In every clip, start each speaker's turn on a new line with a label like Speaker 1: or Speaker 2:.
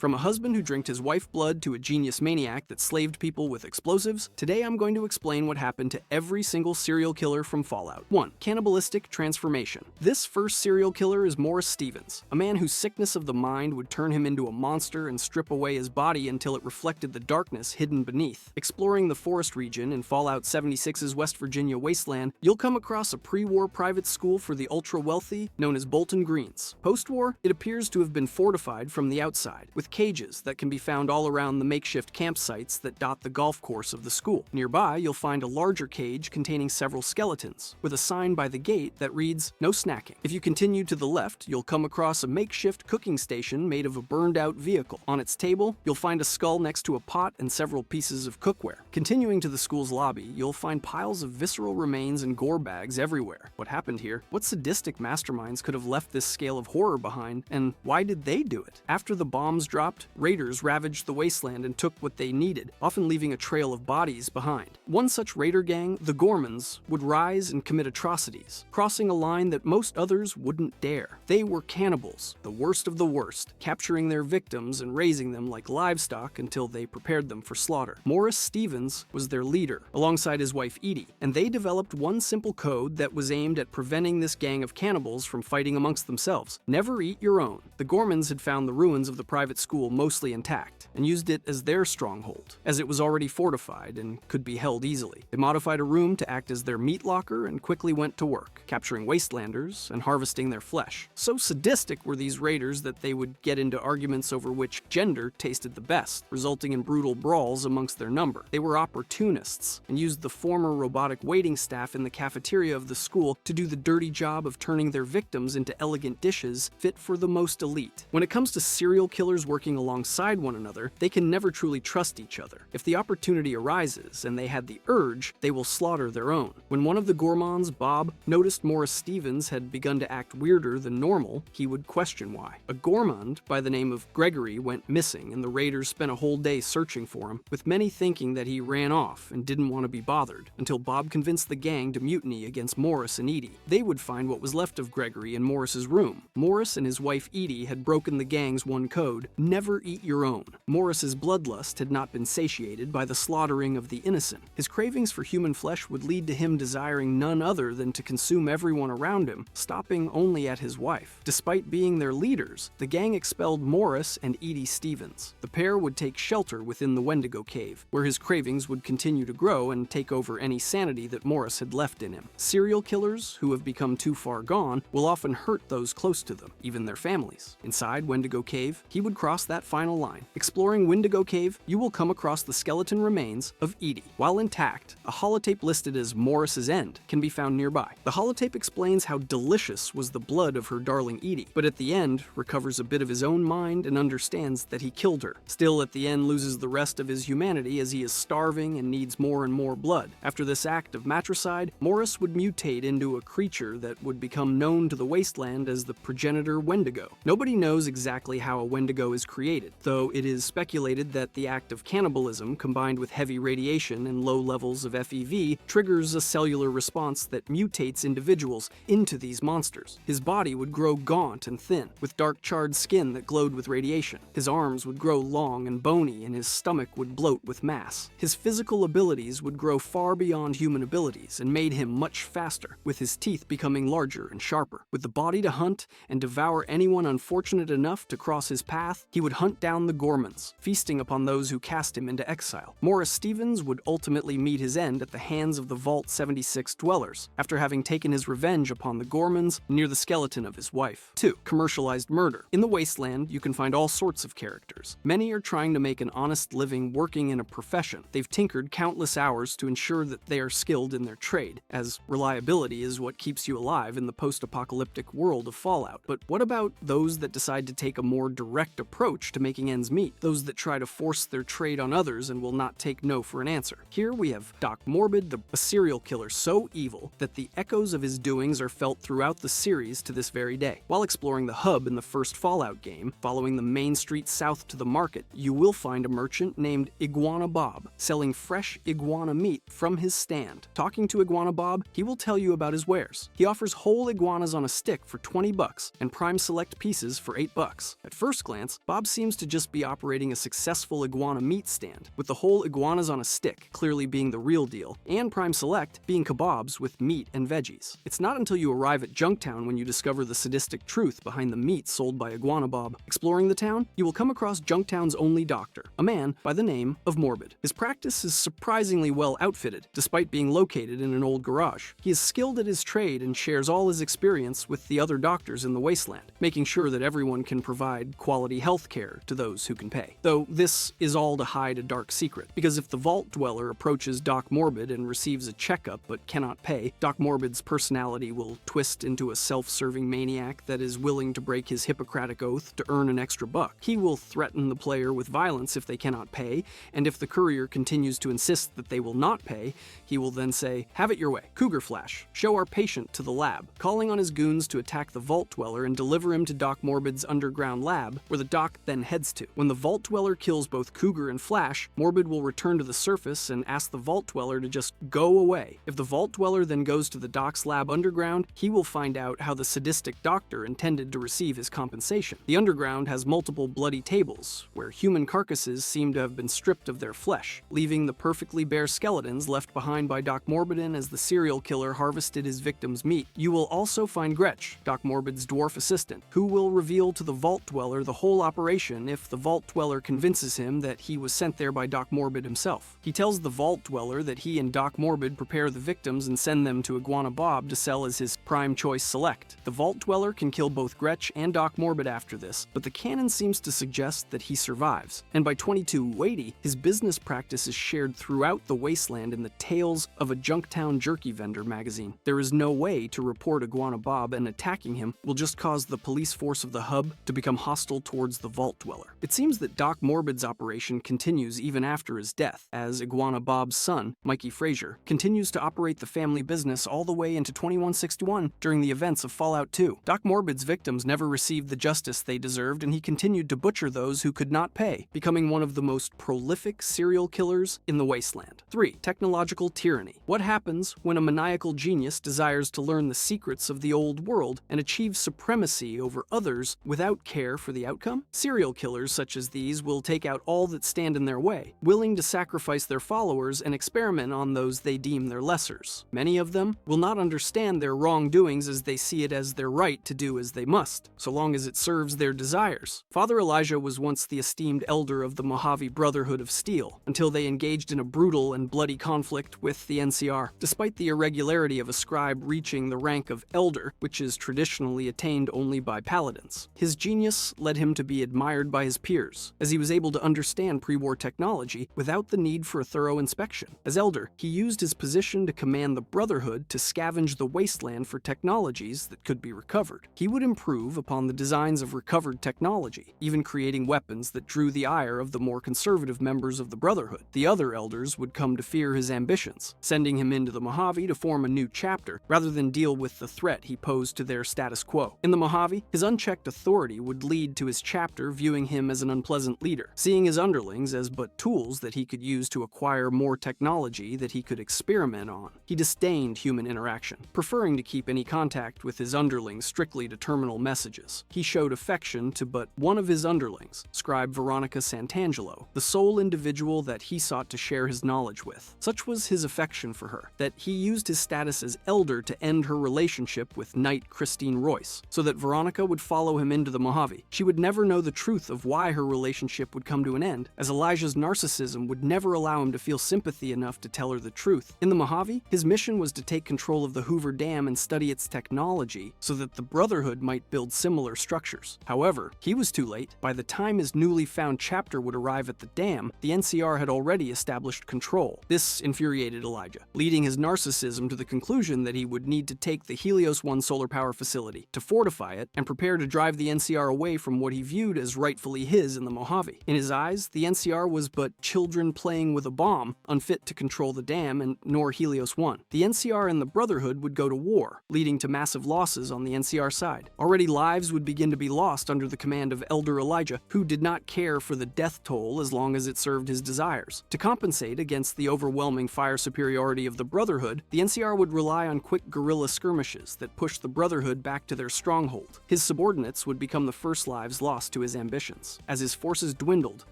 Speaker 1: From a husband who drank his wife's blood to a genius maniac that slaved people with explosives, today I'm going to explain what happened to every single serial killer from Fallout. 1. Cannibalistic transformation. This first serial killer is Morris Stevens, a man whose sickness of the mind would turn him into a monster and strip away his body until it reflected the darkness hidden beneath. Exploring the forest region in Fallout 76's West Virginia wasteland, you'll come across a pre-war private school for the ultra-wealthy known as Bolton Greens. Post-war, it appears to have been fortified from the outside, with cages that can be found all around the makeshift campsites that dot the golf course of the school. Nearby, you'll find a larger cage containing several skeletons, with a sign by the gate that reads, "No snacking." If you continue to the left, you'll come across a makeshift cooking station made of a burned-out vehicle. On its table, you'll find a skull next to a pot and several pieces of cookware. Continuing to the school's lobby, you'll find piles of visceral remains and gore bags everywhere. What happened here? What sadistic masterminds could have left this scale of horror behind, and why did they do it? After the bombs dropped, raiders ravaged the wasteland and took what they needed, often leaving a trail of bodies behind. One such raider gang, the Gormans, would rise and commit atrocities, crossing a line that most others wouldn't dare. They were cannibals, the worst of the worst, capturing their victims and raising them like livestock until they prepared them for slaughter. Morris Stevens was their leader, alongside his wife Edie, and they developed one simple code that was aimed at preventing this gang of cannibals from fighting amongst themselves. Never eat your own. The Gormans had found the ruins of the private school mostly intact, and used it as their stronghold, as it was already fortified and could be held easily. They modified a room to act as their meat locker and quickly went to work, capturing wastelanders and harvesting their flesh. So sadistic were these raiders that they would get into arguments over which gender tasted the best, resulting in brutal brawls amongst their number. They were opportunists and used the former robotic waiting staff in the cafeteria of the school to do the dirty job of turning their victims into elegant dishes fit for the most elite. When it comes to serial killers working alongside one another, they can never truly trust each other. If the opportunity arises and they had the urge, they will slaughter their own. When one of the Gormans, Bob, noticed Morris Stevens had begun to act weirder than normal, he would question why. A Gormand by the name of Gregory went missing, and the raiders spent a whole day searching for him, with many thinking that he ran off and didn't want to be bothered, until Bob convinced the gang to mutiny against Morris and Edie. They would find what was left of Gregory in Morris's room. Morris and his wife Edie had broken the gang's one code: never eat your own. Morris's bloodlust had not been satiated by the slaughtering of the innocent. His cravings for human flesh would lead to him desiring none other than to consume everyone around him, stopping only at his wife. Despite being their leaders, the gang expelled Morris and Edie Stevens. The pair would take shelter within the Wendigo Cave, where his cravings would continue to grow and take over any sanity that Morris had left in him. Serial killers who have become too far gone will often hurt those close to them, even their families. Inside Wendigo Cave, he would cross that final line. Exploring Wendigo Cave, you will come across the skeleton remains of Edie. While intact, a holotape listed as Morris's End can be found nearby. The holotape explains how delicious was the blood of her darling Edie, but at the end recovers a bit of his own mind and understands that he killed her. Still, at the end loses the rest of his humanity as he is starving and needs more and more blood. After this act of matricide, Morris would mutate into a creature that would become known to the wasteland as the progenitor Wendigo. Nobody knows exactly how a Wendigo is created, though it is speculated that the act of cannibalism combined with heavy radiation and low levels of FEV triggers a cellular response that mutates individuals into these monsters. His body would grow gaunt and thin, with dark charred skin that glowed with radiation. His arms would grow long and bony, and his stomach would bloat with mass. His physical abilities would grow far beyond human abilities and made him much faster, with his teeth becoming larger and sharper. With the body to hunt and devour anyone unfortunate enough to cross his path, he would hunt down the Gormans, feasting upon those who cast him into exile. Morris Stevens would ultimately meet his end at the hands of the Vault 76 dwellers, after having taken his revenge upon the Gormans near the skeleton of his wife. 2. Commercialized murder. In the wasteland, you can find all sorts of characters. Many are trying to make an honest living working in a profession. They've tinkered countless hours to ensure that they are skilled in their trade, as reliability is what keeps you alive in the post-apocalyptic world of Fallout. But what about those that decide to take a more direct approach to making ends meet? Those that try to force their trade on others and will not take no for an answer. Here we have Doc Morbid, a serial killer so evil that the echoes of his doings are felt throughout the series to this very day. While exploring the hub in the first Fallout game, following the main street south to the market, you will find a merchant named Iguana Bob, selling fresh iguana meat from his stand. Talking to Iguana Bob, he will tell you about his wares. He offers whole iguanas on a stick for $20 and prime select pieces for $8. At first glance, Bob seems to just be operating a successful iguana meat stand, with the whole iguanas on a stick clearly being the real deal, and Prime Select being kebabs with meat and veggies. It's not until you arrive at Junktown when you discover the sadistic truth behind the meat sold by Iguana Bob. Exploring the town, you will come across Junktown's only doctor, a man by the name of Morbid. His practice is surprisingly well outfitted, despite being located in an old garage. He is skilled at his trade and shares all his experience with the other doctors in the wasteland, making sure that everyone can provide quality health care to those who can pay. Though this is all to hide a dark secret, because if the Vault Dweller approaches Doc Morbid and receives a checkup but cannot pay, Doc Morbid's personality will twist into a self-serving maniac that is willing to break his Hippocratic oath to earn an extra buck. He will threaten the player with violence if they cannot pay, and if the courier continues to insist that they will not pay, he will then say, "Have it your way. Cougar Flash, show our patient to the lab," calling on his goons to attack the Vault Dweller and deliver him to Doc Morbid's underground lab, where the Doc then heads to. When the Vault Dweller kills both Cougar and Flash, Morbid will return to the surface and ask the Vault Dweller to just go away. If the Vault Dweller then goes to the Doc's lab underground, he will find out how the sadistic doctor intended to receive his compensation. The underground has multiple bloody tables, where human carcasses seem to have been stripped of their flesh, leaving the perfectly bare skeletons left behind by Doc Morbidin as the serial killer harvested his victim's meat. You will also find Gretch, Doc Morbid's dwarf assistant, who will reveal to the Vault Dweller the whole operation if the Vault Dweller convinces him that he was sent there by Doc Morbid himself. He tells the Vault Dweller that he and Doc Morbid prepare the victims and send them to Iguana Bob to sell as his Prime Choice Select. The Vault Dweller can kill both Gretch and Doc Morbid after this, but the canon seems to suggest that he survives. And by 2280, his business practice is shared throughout the wasteland in the Tales of a Junktown Jerky Vendor magazine. There is no way to report Iguana Bob, and attacking him will just cause the police force of the hub to become hostile towards the Vault Dweller. It seems that Doc Morbid's operation continues even after his death, as Iguana Bob's son, Mikey Frazier, continues to operate the family business all the way into 2161 during the events of Fallout 2. Doc Morbid's victims never received the justice they deserved, and he continued to butcher those who could not pay, becoming one of the most prolific serial killers in the wasteland. 3. Technological tyranny. What happens when a maniacal genius desires to learn the secrets of the old world and achieve supremacy over others without care for the outcome? Serial killers such as these will take out all that stand in their way, willing to sacrifice their followers and experiment on those they deem their lessers. Many of them will not understand their wrongdoings as they see it as their right to do as they must, so long as it serves their desires. Father Elijah was once the esteemed elder of the Mojave Brotherhood of Steel, until they engaged in a brutal and bloody conflict with the NCR. Despite the irregularity of a scribe reaching the rank of elder, which is traditionally attained only by paladins, his genius led him to be admired by his peers, as he was able to understand pre-war technology without the need for a thorough inspection. As elder, he used his position to command the Brotherhood to scavenge the wasteland for technologies that could be recovered. He would improve upon the designs of recovered technology, even creating weapons that drew the ire of the more conservative members of the Brotherhood. The other elders would come to fear his ambitions, sending him into the Mojave to form a new chapter, rather than deal with the threat he posed to their status quo. In the Mojave, his unchecked authority would lead to his chapter viewing him as an unpleasant leader, seeing his underlings as but tools that he could use to acquire more technology that he could experiment on. He disdained human interaction, preferring to keep any contact with his underlings strictly to terminal messages. He showed affection to but one of his underlings, scribe Veronica Santangelo, the sole individual that he sought to share his knowledge with. Such was his affection for her, that he used his status as elder to end her relationship with Knight Christine Royce, so that Veronica would follow him into the Mojave. She would never know the truth of why her relationship would come to an end, as Elijah's narcissism would never allow him to feel sympathy enough to tell her the truth. In the Mojave, his mission was to take control of the Hoover Dam and study its technology so that the Brotherhood might build similar structures. However, he was too late. By the time his newly found chapter would arrive at the dam, the NCR had already established control. This infuriated Elijah, leading his narcissism to the conclusion that he would need to take the Helios 1 solar power facility, to fortify it, and prepare to drive the NCR away from what he viewed as rightfully his in the Mojave. In his eyes, the NCR was but children playing with a bomb, unfit to control the dam and nor Helios 1. The NCR and the Brotherhood would go to war, leading to massive losses on the NCR side. Already lives would begin to be lost under the command of Elder Elijah, who did not care for the death toll as long as it served his desires. To compensate against the overwhelming fire superiority of the Brotherhood, the NCR would rely on quick guerrilla skirmishes that pushed the Brotherhood back to their stronghold. His subordinates would become the first lives lost to to his ambitions. As his forces dwindled,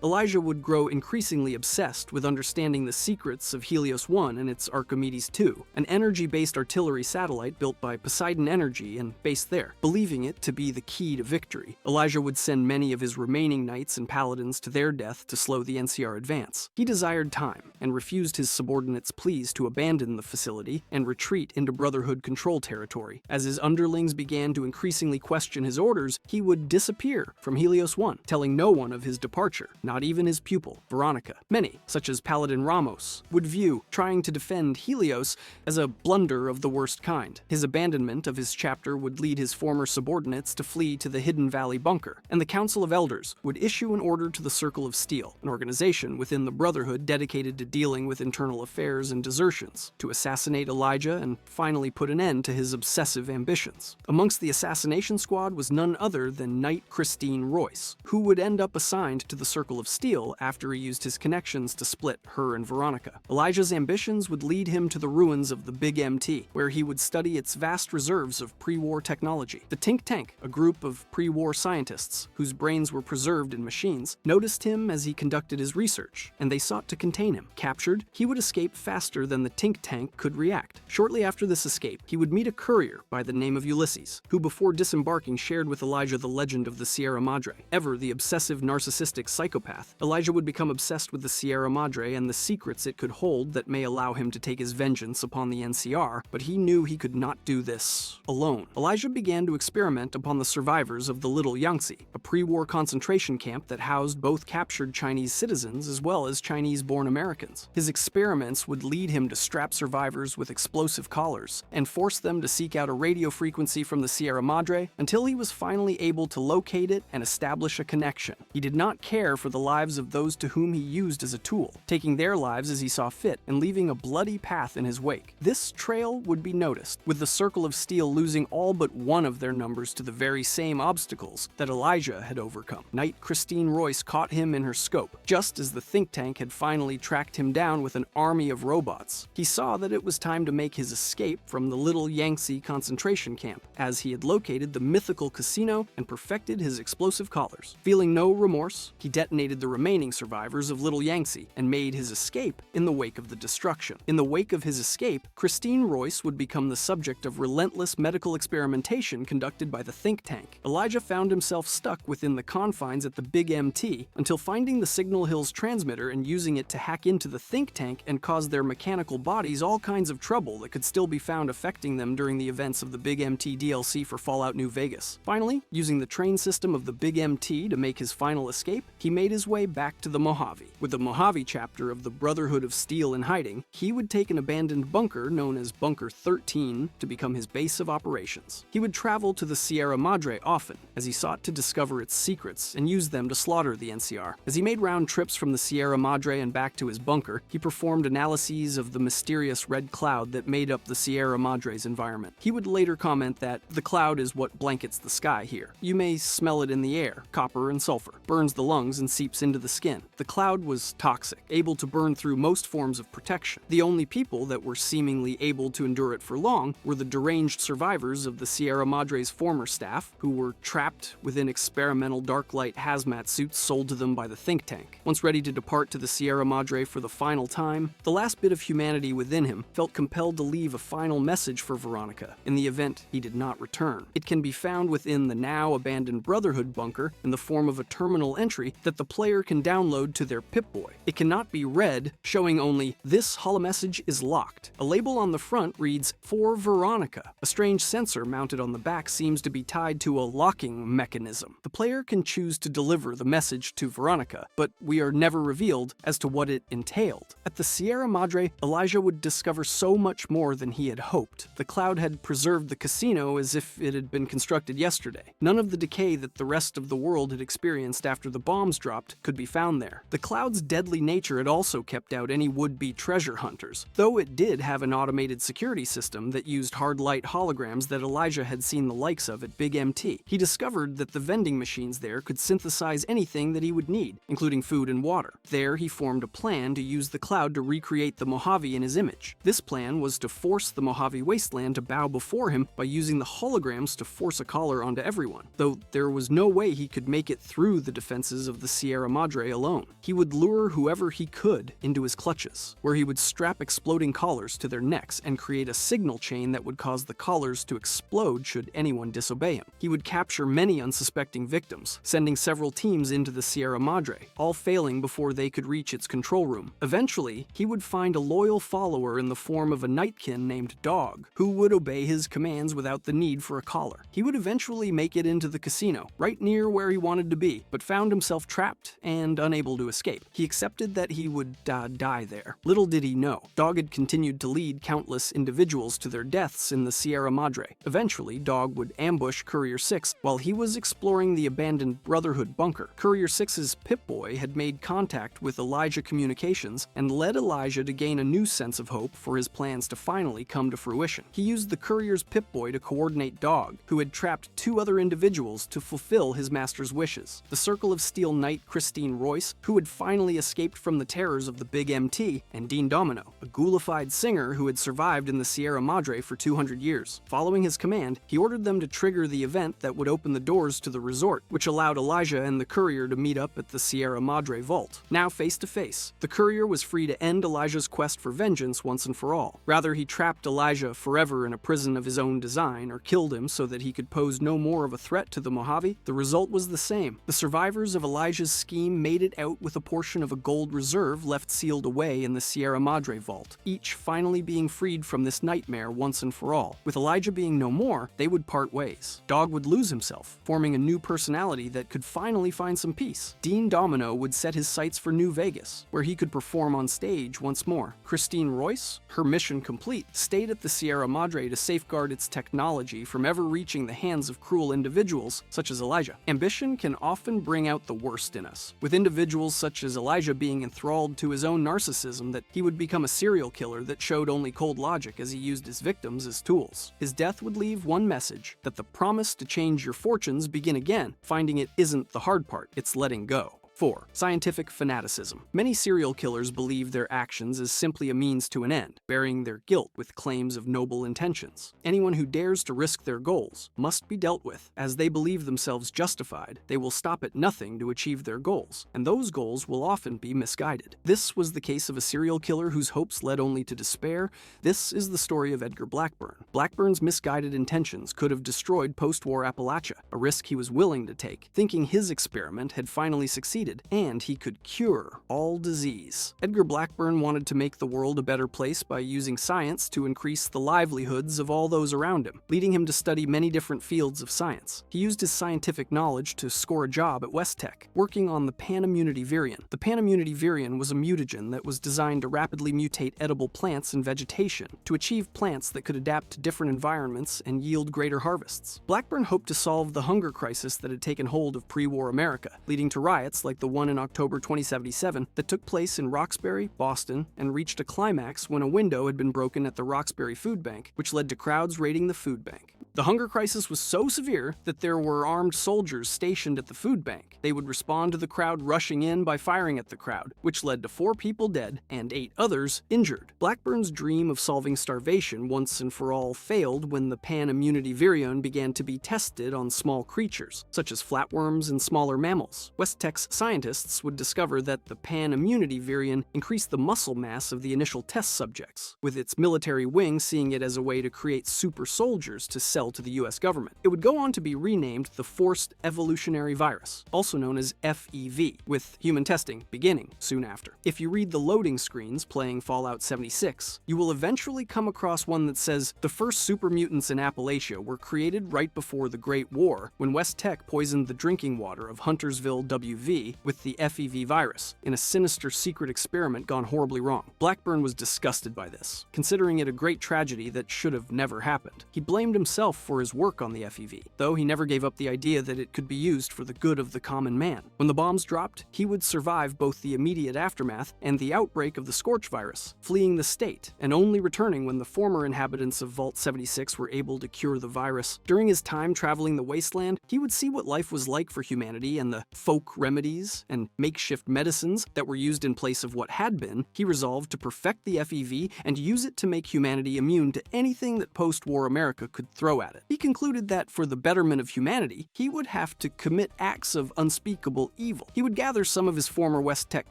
Speaker 1: Elijah would grow increasingly obsessed with understanding the secrets of Helios 1 and its Archimedes 2, an energy-based artillery satellite built by Poseidon Energy and based there. Believing it to be the key to victory, Elijah would send many of his remaining knights and paladins to their death to slow the NCR advance. He desired time and refused his subordinates' pleas to abandon the facility and retreat into Brotherhood control territory. As his underlings began to increasingly question his orders, he would disappear from Helios 1, telling no one of his departure, not even his pupil, Veronica. Many, such as Paladin Ramos, would view trying to defend Helios as a blunder of the worst kind. His abandonment of his chapter would lead his former subordinates to flee to the Hidden Valley bunker, and the Council of Elders would issue an order to the Circle of Steel, an organization within the Brotherhood dedicated to dealing with internal affairs and desertions, to assassinate Elijah and finally put an end to his obsessive ambitions. Amongst the assassination squad was none other than Knight Christine Royce, who would end up assigned to the Circle of Steel after he used his connections to split her and Veronica. Elijah's ambitions would lead him to the ruins of the Big MT, where he would study its vast reserves of pre-war technology. The Think Tank, a group of pre-war scientists whose brains were preserved in machines, noticed him as he conducted his research, and they sought to contain him. Captured, he would escape faster than the Think Tank could react. Shortly after this escape, he would meet a courier by the name of Ulysses, who before disembarking shared with Elijah the legend of the Sierra Madre. Ever the obsessive narcissistic psychopath, Elijah would become obsessed with the Sierra Madre and the secrets it could hold that may allow him to take his vengeance upon the NCR, but he knew he could not do this alone. Elijah began to experiment upon the survivors of the Little Yangtze, a pre-war concentration camp that housed both captured Chinese citizens as well as Chinese-born Americans. His experiments would lead him to strap survivors with explosive collars and force them to seek out a radio frequency from the Sierra Madre until he was finally able to locate it and establish a connection. He did not care for the lives of those to whom he used as a tool, taking their lives as he saw fit and leaving a bloody path in his wake. This trail would be noticed, with the Circle of Steel losing all but one of their numbers to the very same obstacles that Elijah had overcome. Knight Christine Royce caught him in her scope, just as the think tank had finally tracked him down with an army of robots. He saw that it was time to make his escape from the Little Yangtze concentration camp, as he had located the mythical casino and perfected his explosive collars. Feeling no remorse, he detonated the remaining survivors of Little Yangtze and made his escape in the wake of the destruction. In the wake of his escape, Christine Royce would become the subject of relentless medical experimentation conducted by the think tank. Elijah found himself stuck within the confines at the Big MT until finding the Signal Hills transmitter and using it to hack into the think tank and cause their mechanical bodies all kinds of trouble that could still be found affecting them during the events of the Big MT DLC for Fallout New Vegas. Finally, using the train system of the Big MT to make his final escape, he made his way back to the Mojave. With the Mojave chapter of the Brotherhood of Steel in hiding, he would take an abandoned bunker known as Bunker 13 to become his base of operations. He would travel to the Sierra Madre often, as he sought to discover its secrets and use them to slaughter the NCR. As he made round trips from the Sierra Madre and back to his bunker, he performed analyses of the mysterious red cloud that made up the Sierra Madre's environment. He would later comment that the cloud is what blankets the sky here. You may smell it in the air, copper and sulfur, burns the lungs and seeps into the skin. The cloud was toxic, able to burn through most forms of protection. The only people that were seemingly able to endure it for long were the deranged survivors of the Sierra Madre's former staff, who were trapped within experimental dark light hazmat suits sold to them by the think tank. Once ready to depart to the Sierra Madre for the final time, the last bit of humanity within him felt compelled to leave a final message for Veronica in the event he did not return. It can be found within the now abandoned Brotherhood bunker in the form of a terminal entry that the player can download to their Pip-Boy. It cannot be read, showing only "This holomessage is locked." A label on the front reads "For Veronica." A strange sensor mounted on the back seems to be tied to a locking mechanism. The player can choose to deliver the message to Veronica, but we are never revealed as to what it entailed. At the Sierra Madre, Elijah would discover so much more than he had hoped. The cloud had preserved the casino as if it had been constructed yesterday. None of the decay that the rest of the world had experienced after the bombs dropped could be found there. The cloud's deadly nature had also kept out any would-be treasure hunters, though it did have an automated security system that used hard light holograms that Elijah had seen the likes of at Big MT. He discovered that the vending machines there could synthesize anything that he would need, including food and water. There, he formed a plan to use the cloud to recreate the Mojave in his image. This plan was to force the Mojave wasteland to bow before him by using the holograms to force a collar onto everyone, though there was no way he could make it through the defenses of the Sierra Madre alone. He would lure whoever he could into his clutches, where he would strap exploding collars to their necks and create a signal chain that would cause the collars to explode should anyone disobey him. He would capture many unsuspecting victims, sending several teams into the Sierra Madre, all failing before they could reach its control room. Eventually, he would find a loyal follower in the form of a nightkin named Dog, who would obey his commands without the need for a collar. He would eventually make it into the casino, right near where he wanted to be, but found himself trapped and unable to escape. He accepted that he would die there. Little did he know, Dog had continued to lead countless individuals to their deaths in the Sierra Madre. Eventually, Dog would ambush Courier 6 while he was exploring the abandoned Brotherhood bunker. Courier 6's Pip-Boy had made contact with Elijah Communications and led Elijah to gain a new sense of hope for his plans to finally come to fruition. He used the Courier's Pip-Boy to coordinate Dog, who had trapped 2 other individuals to fulfill his master's wishes. The Circle of Steel Knight Christine Royce, who had finally escaped from the terrors of the Big MT, and Dean Domino, a ghoulified singer who had survived in the Sierra Madre for 200 years. Following his command, he ordered them to trigger the event that would open the doors to the resort, which allowed Elijah and the Courier to meet up at the Sierra Madre vault. Now face to face, the Courier was free to end Elijah's quest for vengeance once and for all. Rather, he trapped Elijah forever in a prison of his own design, or killed him so that he could pose no more of a threat to the Mojave. The result was the same. The survivors of Elijah's scheme made it out with a portion of a gold reserve left sealed away in the Sierra Madre vault, each finally being freed from this nightmare once and for all. With Elijah being no more, they would part ways. Dog would lose himself, forming a new personality that could finally find some peace. Dean Domino would set his sights for New Vegas, where he could perform on stage once more. Christine Royce, her mission complete, stayed at the Sierra Madre to safeguard its technology from ever reaching the hands of cruel individuals such as Elijah. Ambition can often bring out the worst in us, with individuals such as Elijah being enthralled to his own narcissism that he would become a serial killer that showed only cold logic as he used his victims as tools. His death would leave one message: that the promise to change your fortunes begin again. Finding it isn't the hard part, it's letting go. 4. Scientific fanaticism. Many serial killers believe their actions as simply a means to an end, burying their guilt with claims of noble intentions. Anyone who dares to risk their goals must be dealt with. As they believe themselves justified, they will stop at nothing to achieve their goals, and those goals will often be misguided. This was the case of a serial killer whose hopes led only to despair. This is the story of Edgar Blackburn. Blackburn's misguided intentions could have destroyed post-war Appalachia, a risk he was willing to take, thinking his experiment had finally succeeded and he could cure all disease. Edgar Blackburn wanted to make the world a better place by using science to increase the livelihoods of all those around him, leading him to study many different fields of science. He used his scientific knowledge to score a job at West Tech, working on the Panimmunity virion. The Panimmunity virion was a mutagen that was designed to rapidly mutate edible plants and vegetation to achieve plants that could adapt to different environments and yield greater harvests. Blackburn hoped to solve the hunger crisis that had taken hold of pre-war America, leading to riots like the one in October 2077 that took place in Roxbury, Boston, and reached a climax when a window had been broken at the Roxbury Food Bank, which led to crowds raiding the food bank. The hunger crisis was so severe that there were armed soldiers stationed at the food bank. They would respond to the crowd rushing in by firing at the crowd, which led to 4 people dead and 8 others injured. Blackburn's dream of solving starvation once and for all failed when the Panimmunity virion began to be tested on small creatures, such as flatworms and smaller mammals. West Tech's scientists would discover that the Panimmunity virion increased the muscle mass of the initial test subjects, with its military wing seeing it as a way to create super soldiers to sell to the US government. It would go on to be renamed the Forced Evolutionary Virus, also known as FEV, with human testing beginning soon after. If you read the loading screens playing Fallout 76, you will eventually come across one that says the first super mutants in Appalachia were created right before the Great War when West Tech poisoned the drinking water of Huntersville WV with the FEV virus in a sinister secret experiment gone horribly wrong. Blackburn was disgusted by this, considering it a great tragedy that should have never happened. He blamed himself for his work on the FEV, though he never gave up the idea that it could be used for the good of the common man. When the bombs dropped, he would survive both the immediate aftermath and the outbreak of the Scorch virus, fleeing the state and only returning when the former inhabitants of Vault 76 were able to cure the virus. During his time traveling the wasteland, he would see what life was like for humanity and the folk remedies and makeshift medicines that were used in place of what had been. He resolved to perfect the FEV and use it to make humanity immune to anything that post-war America could throw go at it. He concluded that for the betterment of humanity, he would have to commit acts of unspeakable evil. He would gather some of his former West Tech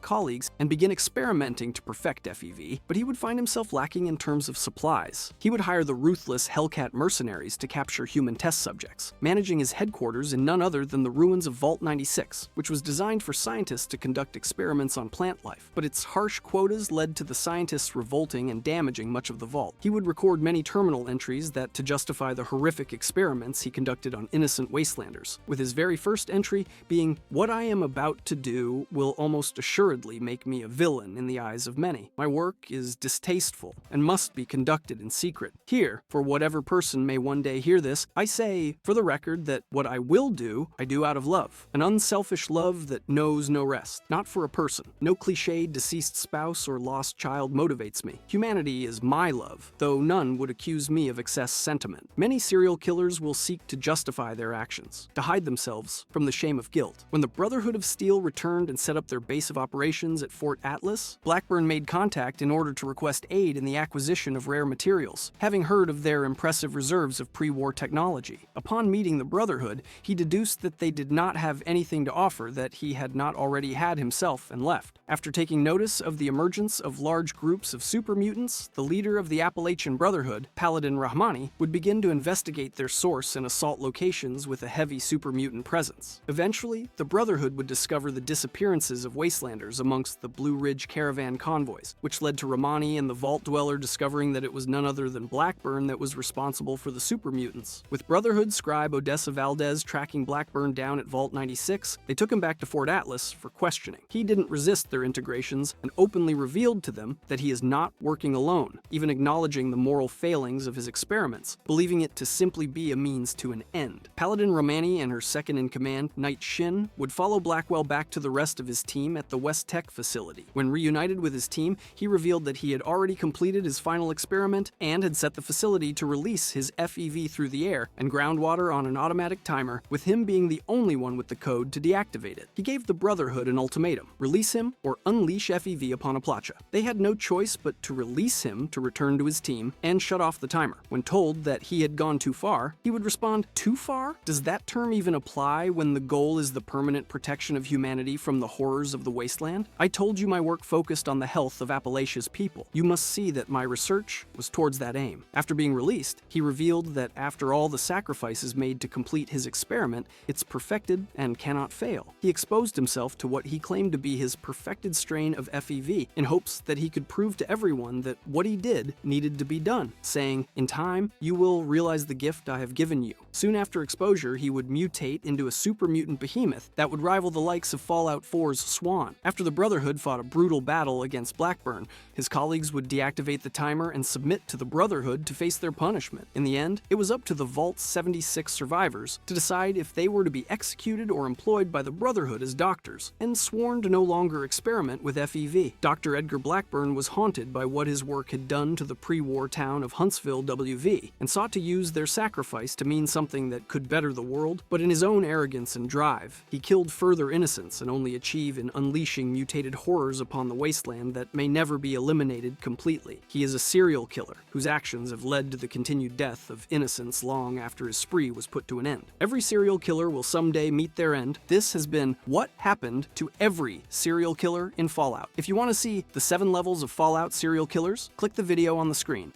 Speaker 1: colleagues and begin experimenting to perfect FEV, but he would find himself lacking in terms of supplies. He would hire the ruthless Hellcat mercenaries to capture human test subjects, managing his headquarters in none other than the ruins of Vault 96, which was designed for scientists to conduct experiments on plant life. But its harsh quotas led to the scientists revolting and damaging much of the vault. He would record many terminal entries that to justify the horrific experiments he conducted on innocent wastelanders, with his very first entry being, "What I am about to do will almost assuredly make me a villain in the eyes of many. My work is distasteful and must be conducted in secret. Here, for whatever person may one day hear this, I say, for the record, that what I will do, I do out of love. An unselfish love that knows no rest. Not for a person. No cliched deceased spouse or lost child motivates me. Humanity is my love, though none would accuse me of excess sentiment. Many serial killers will seek to justify their actions, to hide themselves from the shame of guilt. When the Brotherhood of Steel returned and set up their base of operations at Fort Atlas, Blackburn made contact in order to request aid in the acquisition of rare materials, having heard of their impressive reserves of pre-war technology. Upon meeting the Brotherhood, he deduced that they did not have anything to offer that he had not already had himself and left. After taking notice of the emergence of large groups of super mutants, the leader of the Appalachian Brotherhood, Paladin Rahmani, would begin to investigate their source and assault locations with a heavy super mutant presence. Eventually, the Brotherhood would discover the disappearances of wastelanders amongst the Blue Ridge caravan convoys, which led to Rahmani and the Vault Dweller discovering that it was none other than Blackburn that was responsible for the super mutants. With Brotherhood scribe Odessa Valdez tracking Blackburn down at Vault 96, they took him back to Fort Atlas for questioning. He didn't resist their integrations and openly revealed to them that he is not working alone, even acknowledging the moral failings of his experiments, believing it to simply be a means to an end. Paladin Rahmani and her second-in-command, Knight Shin, would follow Blackwell back to the rest of his team at the West Tech facility. When reunited with his team, he revealed that he had already completed his final experiment and had set the facility to release his FEV through the air and groundwater on an automatic timer, with him being the only one with the code to deactivate it. He gave the Brotherhood an ultimatum: release him or unleash FEV upon Aplacha. They had no choice but to release him to return to his team and shut off the timer. When told that he had gone too far, he would respond, "Too far? Does that term even apply when the goal is the permanent protection of humanity from the horrors of the wasteland? I told you my work focused on the health of Appalachia's people. You must see that my research was towards that aim." After being released, he revealed that after all the sacrifices made to complete his experiment, it's perfected and cannot fail. He exposed himself to what he claimed to be his perfected strain of FEV in hopes that he could prove to everyone that what he did needed to be done, saying, "In time, you will realize the gift I have given you." Soon after exposure, he would mutate into a super mutant behemoth that would rival the likes of Fallout 4's Swan. After the Brotherhood fought a brutal battle against Blackburn, his colleagues would deactivate the timer and submit to the Brotherhood to face their punishment. In the end, it was up to the Vault 76 survivors to decide if they were to be executed or employed by the Brotherhood as doctors, and sworn to no longer experiment with FEV. Dr. Edgar Blackburn was haunted by what his work had done to the pre-war town of Huntsville, WV, and sought to use their sacrifice to mean something that could better the world, but in his own arrogance and drive, he killed further innocents and only achieve in unleashing mutated horrors upon the wasteland that may never be eliminated completely. He is a serial killer whose actions have led to the continued death of innocents long after his spree was put to an end. Every serial killer will someday meet their end. This has been what happened to every serial killer in Fallout. If you want to see the 7 levels of Fallout serial killers, click the video on the screen.